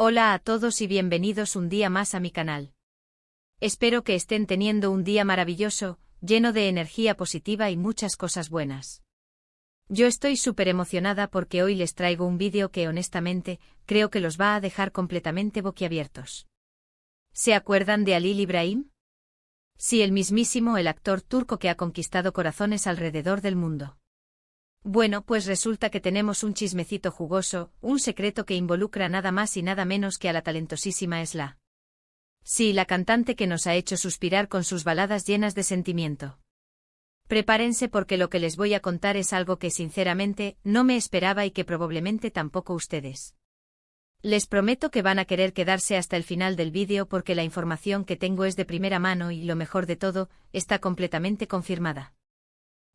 Hola a todos y bienvenidos un día más a mi canal. Espero que estén teniendo un día maravilloso, lleno de energía positiva y muchas cosas buenas. Yo estoy súper emocionada porque hoy les traigo un vídeo que honestamente, creo que los va a dejar completamente boquiabiertos. ¿Se acuerdan de Halil İbrahim? Sí, el mismísimo, el actor turco que ha conquistado corazones alrededor del mundo. Bueno, pues resulta que tenemos un chismecito jugoso, un secreto que involucra nada más y nada menos que a la talentosísima Esla. Sí, la cantante que nos ha hecho suspirar con sus baladas llenas de sentimiento. Prepárense porque lo que les voy a contar es algo que sinceramente no me esperaba y que probablemente tampoco ustedes. Les prometo que van a querer quedarse hasta el final del vídeo porque la información que tengo es de primera mano y lo mejor de todo, está completamente confirmada.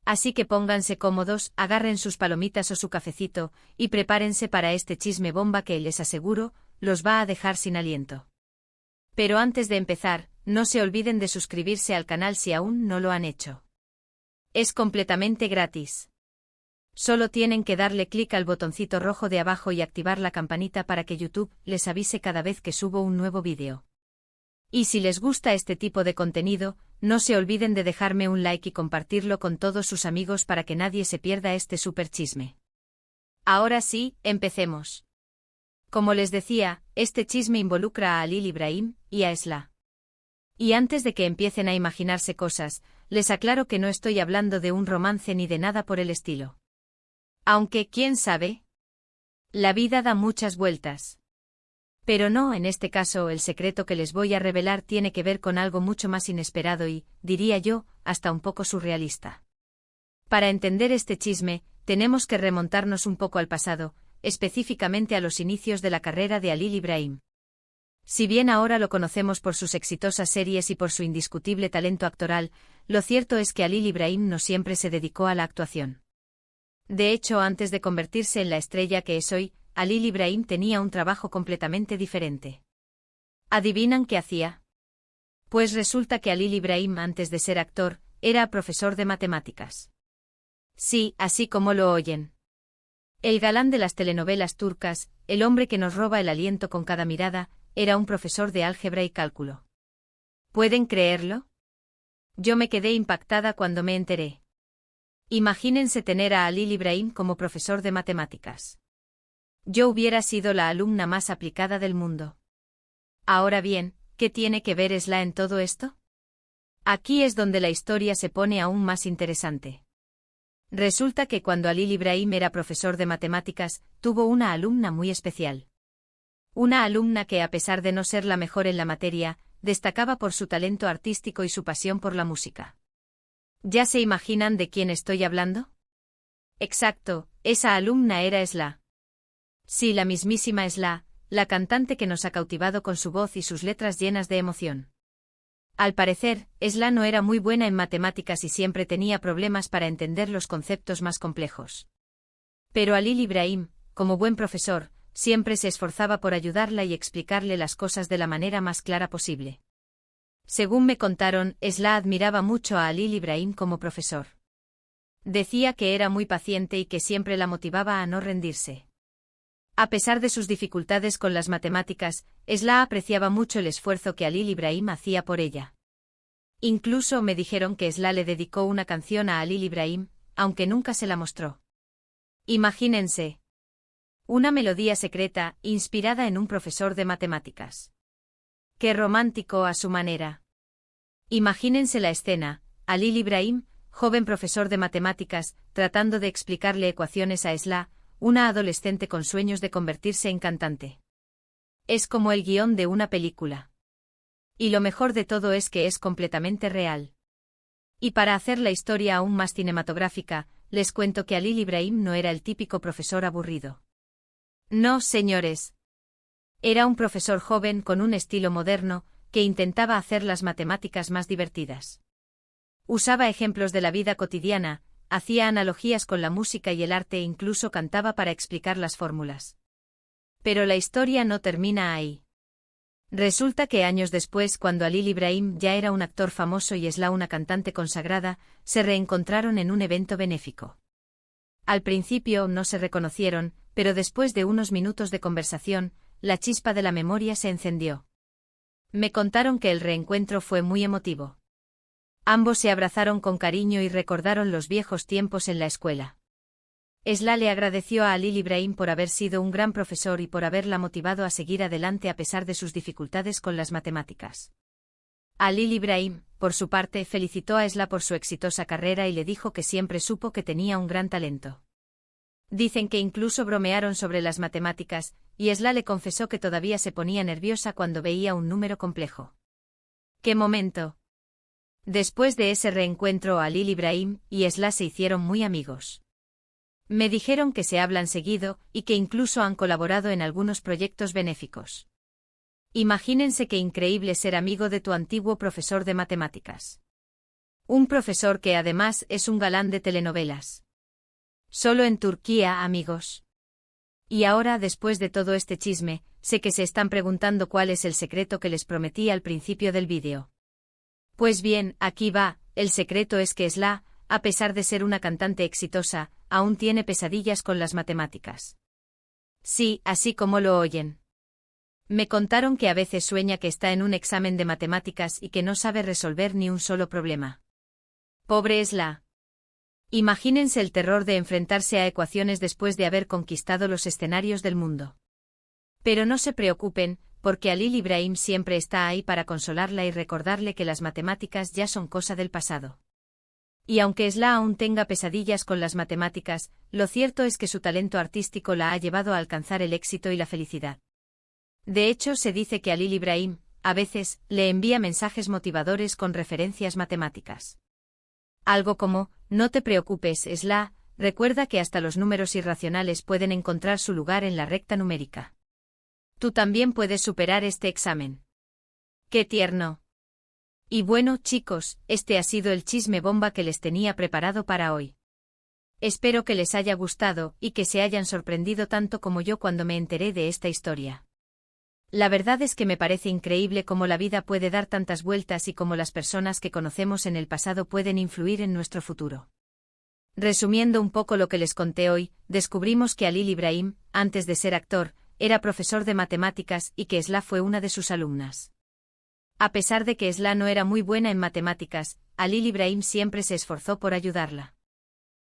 Así que pónganse cómodos, agarren sus palomitas o su cafecito, y prepárense para este chisme bomba que, les aseguro, los va a dejar sin aliento. Pero antes de empezar, no se olviden de suscribirse al canal si aún no lo han hecho. Es completamente gratis. Solo tienen que darle clic al botoncito rojo de abajo y activar la campanita para que YouTube les avise cada vez que subo un nuevo vídeo. Y si les gusta este tipo de contenido, no se olviden de dejarme un like y compartirlo con todos sus amigos para que nadie se pierda este super chisme. Ahora sí, empecemos. Como les decía, este chisme involucra a Halil İbrahim y a Esla. Y antes de que empiecen a imaginarse cosas, les aclaro que no estoy hablando de un romance ni de nada por el estilo. Aunque, ¿quién sabe? La vida da muchas vueltas. Pero no, en este caso el secreto que les voy a revelar tiene que ver con algo mucho más inesperado y, diría yo, hasta un poco surrealista. Para entender este chisme, tenemos que remontarnos un poco al pasado, específicamente a los inicios de la carrera de Halil İbrahim. Si bien ahora lo conocemos por sus exitosas series y por su indiscutible talento actoral, lo cierto es que Halil İbrahim no siempre se dedicó a la actuación. De hecho, antes de convertirse en la estrella que es hoy, Halil İbrahim tenía un trabajo completamente diferente. ¿Adivinan qué hacía? Pues resulta que Halil İbrahim, antes de ser actor, era profesor de matemáticas. Sí, así como lo oyen. El galán de las telenovelas turcas, el hombre que nos roba el aliento con cada mirada, era un profesor de álgebra y cálculo. ¿Pueden creerlo? Yo me quedé impactada cuando me enteré. Imagínense tener a Halil İbrahim como profesor de matemáticas. Yo hubiera sido la alumna más aplicada del mundo. Ahora bien, ¿qué tiene que ver Esla en todo esto? Aquí es donde la historia se pone aún más interesante. Resulta que cuando Halil İbrahim era profesor de matemáticas, tuvo una alumna muy especial. Una alumna que, a pesar de no ser la mejor en la materia, destacaba por su talento artístico y su pasión por la música. ¿Ya se imaginan de quién estoy hablando? Exacto, esa alumna era Esla. Sí, la mismísima Esla, la cantante que nos ha cautivado con su voz y sus letras llenas de emoción. Al parecer, Esla no era muy buena en matemáticas y siempre tenía problemas para entender los conceptos más complejos. Pero Halil İbrahim, como buen profesor, siempre se esforzaba por ayudarla y explicarle las cosas de la manera más clara posible. Según me contaron, Esla admiraba mucho a Halil İbrahim como profesor. Decía que era muy paciente y que siempre la motivaba a no rendirse. A pesar de sus dificultades con las matemáticas, Esla apreciaba mucho el esfuerzo que Halil İbrahim hacía por ella. Incluso me dijeron que Esla le dedicó una canción a Halil İbrahim, aunque nunca se la mostró. Imagínense. Una melodía secreta, inspirada en un profesor de matemáticas. Qué romántico a su manera. Imagínense la escena, Halil İbrahim, joven profesor de matemáticas, tratando de explicarle ecuaciones a Esla, una adolescente con sueños de convertirse en cantante. Es como el guión de una película. Y lo mejor de todo es que es completamente real. Y para hacer la historia aún más cinematográfica, les cuento que Halil İbrahim no era el típico profesor aburrido. No, señores. Era un profesor joven con un estilo moderno, que intentaba hacer las matemáticas más divertidas. Usaba ejemplos de la vida cotidiana, hacía analogías con la música y el arte e incluso cantaba para explicar las fórmulas. Pero la historia no termina ahí. Resulta que años después, cuando Halil İbrahim ya era un actor famoso y Esla una cantante consagrada, se reencontraron en un evento benéfico. Al principio no se reconocieron, pero después de unos minutos de conversación, la chispa de la memoria se encendió. Me contaron que el reencuentro fue muy emotivo. Ambos se abrazaron con cariño y recordaron los viejos tiempos en la escuela. Esla le agradeció a Halil Ibrahim por haber sido un gran profesor y por haberla motivado a seguir adelante a pesar de sus dificultades con las matemáticas. Halil Ibrahim, por su parte, felicitó a Esla por su exitosa carrera y le dijo que siempre supo que tenía un gran talento. Dicen que incluso bromearon sobre las matemáticas, y Esla le confesó que todavía se ponía nerviosa cuando veía un número complejo. ¡Qué momento! Después de ese reencuentro, Halil Ibrahim y Esla se hicieron muy amigos. Me dijeron que se hablan seguido y que incluso han colaborado en algunos proyectos benéficos. Imagínense qué increíble ser amigo de tu antiguo profesor de matemáticas. Un profesor que además es un galán de telenovelas. Solo en Turquía, amigos. Y ahora, después de todo este chisme, sé que se están preguntando cuál es el secreto que les prometí al principio del vídeo. Pues bien, aquí va, el secreto es que Esla, a pesar de ser una cantante exitosa, aún tiene pesadillas con las matemáticas. Sí, así como lo oyen. Me contaron que a veces sueña que está en un examen de matemáticas y que no sabe resolver ni un solo problema. Pobre Esla. Imagínense el terror de enfrentarse a ecuaciones después de haber conquistado los escenarios del mundo. Pero no se preocupen, porque Halil Ibrahim siempre está ahí para consolarla y recordarle que las matemáticas ya son cosa del pasado. Y aunque Esla aún tenga pesadillas con las matemáticas, lo cierto es que su talento artístico la ha llevado a alcanzar el éxito y la felicidad. De hecho, se dice que Halil Ibrahim, a veces, le envía mensajes motivadores con referencias matemáticas. Algo como, no te preocupes, Esla, recuerda que hasta los números irracionales pueden encontrar su lugar en la recta numérica. Tú también puedes superar este examen. ¡Qué tierno! Y bueno, chicos, este ha sido el chisme bomba que les tenía preparado para hoy. Espero que les haya gustado y que se hayan sorprendido tanto como yo cuando me enteré de esta historia. La verdad es que me parece increíble cómo la vida puede dar tantas vueltas y cómo las personas que conocemos en el pasado pueden influir en nuestro futuro. Resumiendo un poco lo que les conté hoy, descubrimos que Halil Ibrahim, antes de ser actor, era profesor de matemáticas y que Esla fue una de sus alumnas. A pesar de que Esla no era muy buena en matemáticas, Halil Ibrahim siempre se esforzó por ayudarla.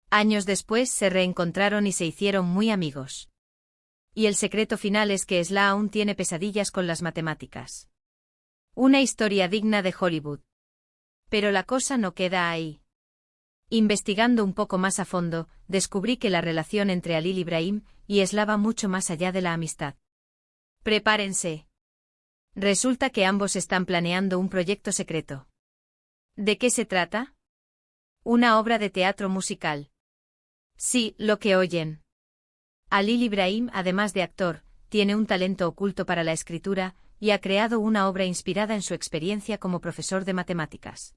Años después se reencontraron y se hicieron muy amigos. Y el secreto final es que Esla aún tiene pesadillas con las matemáticas. Una historia digna de Hollywood. Pero la cosa no queda ahí. Investigando un poco más a fondo, descubrí que la relación entre Halil Ibrahim y Esla va mucho más allá de la amistad. Prepárense. Resulta que ambos están planeando un proyecto secreto. ¿De qué se trata? Una obra de teatro musical. Sí, lo que oyen. Halil Ibrahim, además de actor, tiene un talento oculto para la escritura, y ha creado una obra inspirada en su experiencia como profesor de matemáticas.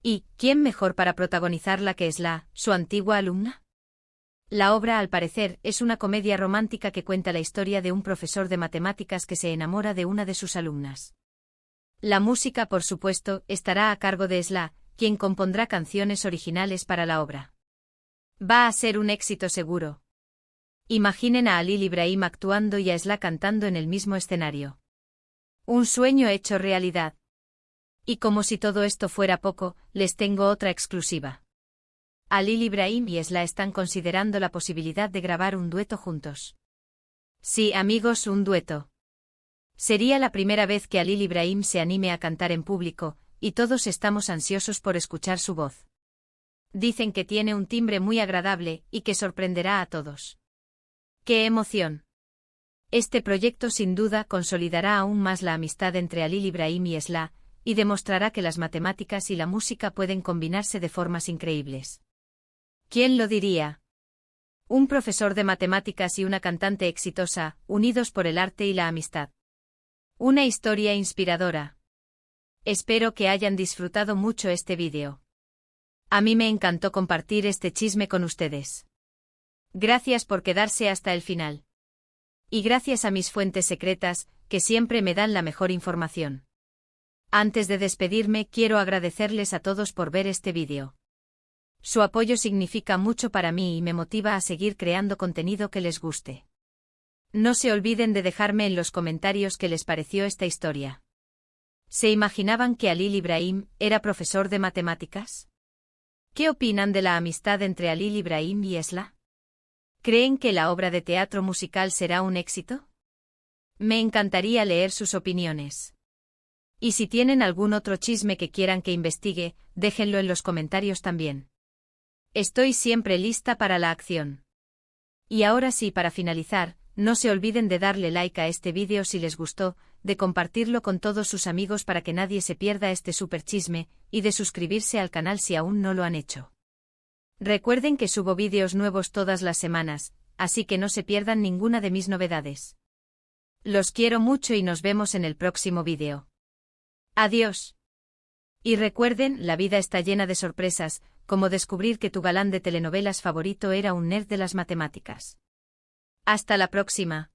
¿Y quién mejor para protagonizarla que Esla, su antigua alumna? La obra, al parecer, es una comedia romántica que cuenta la historia de un profesor de matemáticas que se enamora de una de sus alumnas. La música, por supuesto, estará a cargo de Esla, quien compondrá canciones originales para la obra. Va a ser un éxito seguro. Imaginen a Halil Ibrahim actuando y a Esla cantando en el mismo escenario. Un sueño hecho realidad. Y como si todo esto fuera poco, les tengo otra exclusiva. Halil Ibrahim y Esla están considerando la posibilidad de grabar un dueto juntos. Sí, amigos, un dueto. Sería la primera vez que Halil Ibrahim se anime a cantar en público, y todos estamos ansiosos por escuchar su voz. Dicen que tiene un timbre muy agradable y que sorprenderá a todos. ¡Qué emoción! Este proyecto sin duda consolidará aún más la amistad entre Halil Ibrahim y Esla, y demostrará que las matemáticas y la música pueden combinarse de formas increíbles. ¿Quién lo diría? Un profesor de matemáticas y una cantante exitosa, unidos por el arte y la amistad. Una historia inspiradora. Espero que hayan disfrutado mucho este vídeo. A mí me encantó compartir este chisme con ustedes. Gracias por quedarse hasta el final. Y gracias a mis fuentes secretas, que siempre me dan la mejor información. Antes de despedirme, quiero agradecerles a todos por ver este vídeo. Su apoyo significa mucho para mí y me motiva a seguir creando contenido que les guste. No se olviden de dejarme en los comentarios qué les pareció esta historia. ¿Se imaginaban que Halil Ibrahim era profesor de matemáticas? ¿Qué opinan de la amistad entre Halil Ibrahim y Esla? ¿Creen que la obra de teatro musical será un éxito? Me encantaría leer sus opiniones. Y si tienen algún otro chisme que quieran que investigue, déjenlo en los comentarios también. Estoy siempre lista para la acción. Y ahora sí, para finalizar, no se olviden de darle like a este vídeo si les gustó, de compartirlo con todos sus amigos para que nadie se pierda este super chisme, y de suscribirse al canal si aún no lo han hecho. Recuerden que subo vídeos nuevos todas las semanas, así que no se pierdan ninguna de mis novedades. Los quiero mucho y nos vemos en el próximo vídeo. Adiós. Y recuerden, la vida está llena de sorpresas, como descubrir que tu galán de telenovelas favorito era un nerd de las matemáticas. Hasta la próxima.